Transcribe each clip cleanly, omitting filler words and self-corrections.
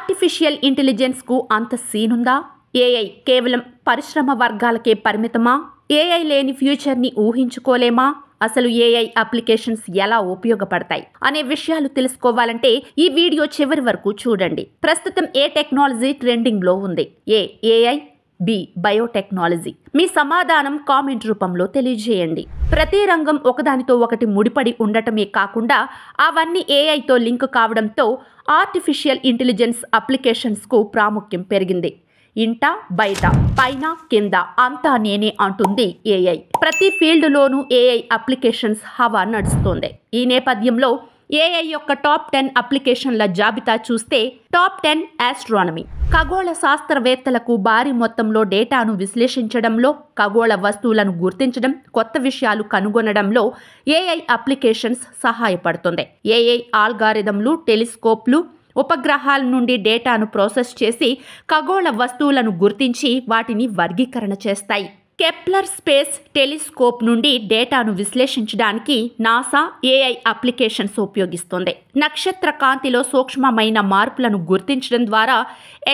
Artificial ఇంటెలిజెన్స్కు అంత సీనుందా? AI కేవలం పరిశ్రమ వర్గాలకే పరిమితమా? ఏఐ లేని ఫ్యూచర్ని ఊహించుకోలేమా? అసలు ఏఐ అప్లికేషన్స్ ఎలా ఉపయోగపడతాయి అనే విషయాలు తెలుసుకోవాలంటే ఈ వీడియో చివరి వరకు చూడండి. ప్రస్తుతం ఏ టెక్నాలజీ ట్రెండింగ్లో ఉంది? AI, B biotechnology. మీ సమాధానం కామెంట్ రూపంలో తెలియజేయండి. ప్రతి రంగం ఒకదానితో ఒకటి ముడిపడి ఉండటమే కాకుండా అవన్నీ ఏఐతో లింక్ కావడంతో ఆర్టిఫిషియల్ ఇంటెలిజెన్స్ అప్లికేషన్స్కు ప్రాముఖ్యం పెరిగింది. ఇంట బయట పైన కింద అంతా నేనే అంటుంది ఏఐ. ప్రతి ఫీల్డ్లోనూ ఏఐ అప్లికేషన్స్ హవా నడుస్తోంది. ఈ నేపథ్యంలో ఏఐ యొక్క టాప్ 10 అప్లికేషన్ల జాబితా చూస్తే టాప్ 10 ఆస్ట్రానమీ. ఖగోళ శాస్త్రవేత్తలకు భారీ మొత్తంలో డేటాను విశ్లేషించడంలో, ఖగోళ వస్తువులను గుర్తించడం, కొత్త విషయాలు కనుగొనడంలో ఏఐ అప్లికేషన్స్ సహాయపడుతుంది. ఏఐ ఆల్గారిథంలు, టెలిస్కోప్లు ఉపగ్రహాల నుండి డేటాను ప్రాసెస్ చేసి ఖగోళ వస్తువులను గుర్తించి వాటిని వర్గీకరణ చేస్తాయి. కెప్లర్ స్పేస్ టెలిస్కోప్ నుండి డేటాను విశ్లేషించడానికి నాసా ఏఐ అప్లికేషన్స్ ఉపయోగిస్తుంది. నక్షత్ర కాంతిలో సూక్ష్మమైన మార్పులను గుర్తించడం ద్వారా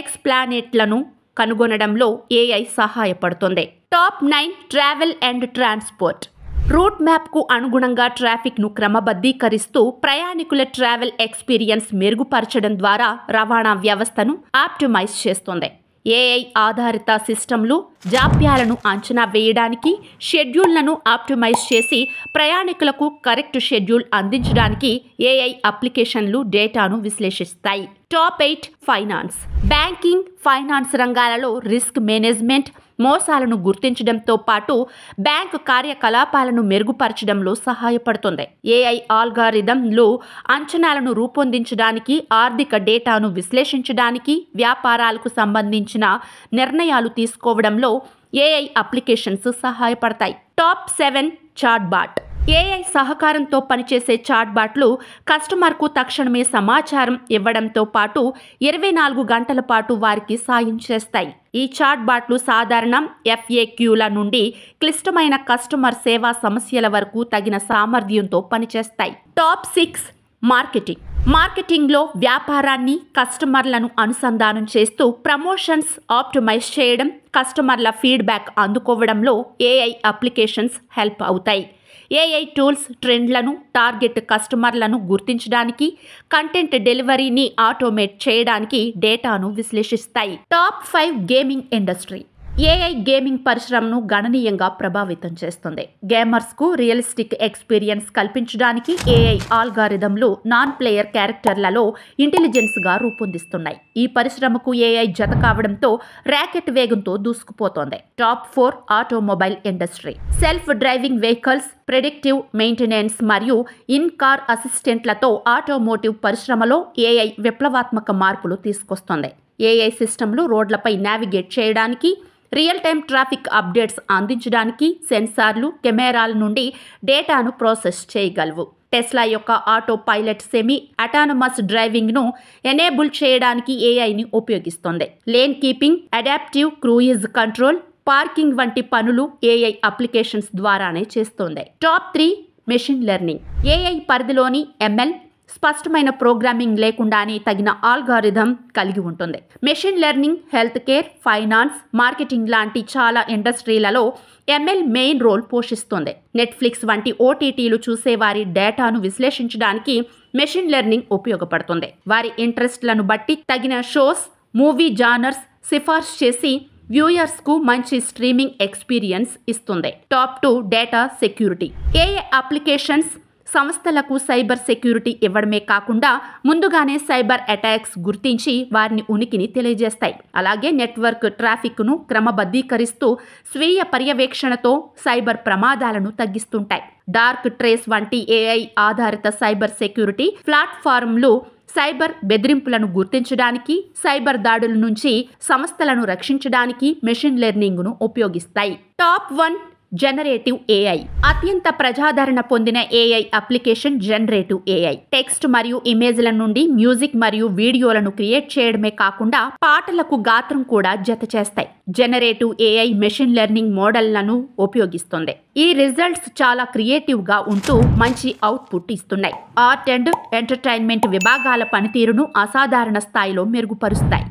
ఎక్స్ప్లానెట్లను కనుగొనడంలో ఏఐ సహాయపడుతుంది. Top 9 travel and transport. Route మ్యాప్కు అనుగుణంగా ట్రాఫిక్ను క్రమబద్ధీకరిస్తూ ప్రయాణికుల ట్రావెల్ ఎక్స్పీరియన్స్ మెరుగుపరచడం ద్వారా రవాణా వ్యవస్థను ఆప్టిమైజ్ చేస్తుంది. ఏఐ ఆధారిత సిస్టమ్లు జాప్యాలను అంచనా వేయడానికి, షెడ్యూళ్లను ఆప్టిమైజ్ చేసి ప్రయాణికులకు కరెక్ట్ షెడ్యూల్ అందించడానికి ఏఐ అప్లికేషన్లు డేటాను విశ్లేషిస్తాయి. Top 8 finance. బ్యాంకింగ్, ఫైనాన్స్ రంగాలలో రిస్క్ మేనేజ్మెంట్, మోసాలను గుర్తించడంతో పాటు బ్యాంకు కార్యకలాపాలను మెరుగుపరచడంలో సహాయపడుతుంది. ఏఐ ఆల్గారిథంలు అంచనాలను రూపొందించడానికి, ఆర్థిక డేటాను విశ్లేషించడానికి, వ్యాపారాలకు సంబంధించిన నిర్ణయాలు తీసుకోవడంలో ఏఐ అప్లికేషన్స్ సహాయపడతాయి. Top 7 chatbot. ఏఐ సహకారంతో పనిచేసే చాట్బాట్లు కస్టమర్కు తక్షణమే సమాచారం ఇవ్వడంతో పాటు 24 గంటల పాటు వారికి సాయం చేస్తాయి. ఈ చాట్బాట్లు సాధారణ FAQల నుండి క్లిష్టమైన కస్టమర్ సేవా సమస్యల వరకు తగిన సామర్థ్యంతో పనిచేస్తాయి. Top 6 marketing. మార్కెటింగ్లో వ్యాపారాన్ని, కస్టమర్లను అనుసంధానం చేస్తూ ప్రమోషన్స్ ఆప్టిమైజ్ చేయడం, కస్టమర్ల ఫీడ్బ్యాక్ అందుకోవడంలో ఏఐ అప్లికేషన్స్ హెల్ప్ అవుతాయి. ఏఐ టూల్స్ ట్రెండ్లను, టార్గెట్ కస్టమర్లను గుర్తించడానికి, కంటెంట్ డెలివరీని ఆటోమేట్ చేయడానికి డేటాను విశ్లేషిస్తాయి. Top 5 gaming industry. AI gaming పరిశ్రమను గణనీయంగా ప్రభావితం చేస్తుంది. గేమర్స్కు రియలిస్టిక్ ఎక్స్పీరియన్స్ కల్పించడానికి ఏఐ ఆల్గారిథంలు నాన్ ప్లేయర్ క్యారెక్టర్లలో ఇంటెలిజెన్స్గా రూపొందిస్తున్నాయి. ఈ పరిశ్రమకు ఏఐ జత కావడంతో ర్యాకెట్ వేగంతో దూసుకుపోతోంది. Top 4 automobile industry. Self driving vehicles, predictive maintenance మరియు ఇన్ కార్ అసిస్టెంట్లతో ఆటోమోటివ్ పరిశ్రమలో ఏఐ విప్లవాత్మక మార్పులు తీసుకొస్తుంది. ఏఐ సిస్టమ్లు రోడ్లపై నావిగేట్ చేయడానికి, రియల్ టైమ్ ట్రాఫిక్ అప్డేట్స్ అందించడానికి సెన్సార్లు, కెమెరాల నుండి డేటాను ప్రాసెస్ చేయగలవు. టెస్లా యొక్క ఆటో పైలట్ సెమీ అటానమస్ డ్రైవింగ్ను ఎనేబుల్ చేయడానికి ఏఐని ఉపయోగిస్తుంది. Lane keeping, adaptive cruise control, parking వంటి పనులు ఏఐ అప్లికేషన్స్ ద్వారానే చేస్తోంది. Top 3 machine learning. ఏఐ పరిధిలోని ML స్పష్టమైన ప్రోగ్రామింగ్ లేకుండానే తగిన ఆల్గారిథం కలిగి ఉంటుంది. Machine learning health care, finance, marketing లాంటి చాలా ఇండస్ట్రీలలో ML మెయిన్ రోల్ పోషిస్తుంది. నెట్ఫ్లిక్స్ వంటి OTTలు చూసేవారి డేటాను విశ్లేషించడానికి మెషిన్ లెర్నింగ్ ఉపయోగపడుతుంది. వారి ఇంట్రెస్ట్లను బట్టి తగిన షోస్, మూవీ జానర్స్ సిఫార్సు చేసి వ్యూయర్స్కు మంచి స్ట్రీమింగ్ ఎక్స్పీరియన్స్ ఇస్తుంది. Top 2 data security. AI applications సంస్థలకు సైబర్ సెక్యూరిటీ ఇవ్వడమే కాకుండా ముందుగానే సైబర్ అటాక్స్ గుర్తించి వారిని ఉనికిని తెలియజేస్తాయి. అలాగే నెట్వర్క్ ట్రాఫిక్ను క్రమబద్ధీకరిస్తూ స్వీయ పర్యవేక్షణతో సైబర్ ప్రమాదాలను తగ్గిస్తుంటాయి. డార్క్ ట్రేస్ వంటి ఏఐ ఆధారిత సైబర్ సెక్యూరిటీ ప్లాట్ఫారంలు సైబర్ బెదిరింపులను గుర్తించడానికి, సైబర్ దాడుల నుంచి సంస్థలను రక్షించడానికి మెషిన్ లెర్నింగ్ను ఉపయోగిస్తాయి. టాప్ 1 జనరేటివ్ ఏఐ అత్యంత ప్రజాదరణ పొందిన AI application generative AI. Text మరియు ఇమేజ్ల నుండి మ్యూజిక్ మరియు వీడియోలను క్రియేట్ చేయడమే కాకుండా పాటలకు గాత్రం కూడా జత చేస్తాయి. జనరేటివ్ ఏఐ మెషిన్ లెర్నింగ్ మోడళ్లను ఉపయోగిస్తుంది. ఈ రిజల్ట్స్ చాలా క్రియేటివ్ గా ఉంటూ మంచి అవుట్పుట్ ఇస్తున్నాయి. ఆర్ట్ అండ్ ఎంటర్టైన్మెంట్ విభాగాల పనితీరును అసాధారణ స్థాయిలో మెరుగుపరుస్తాయి.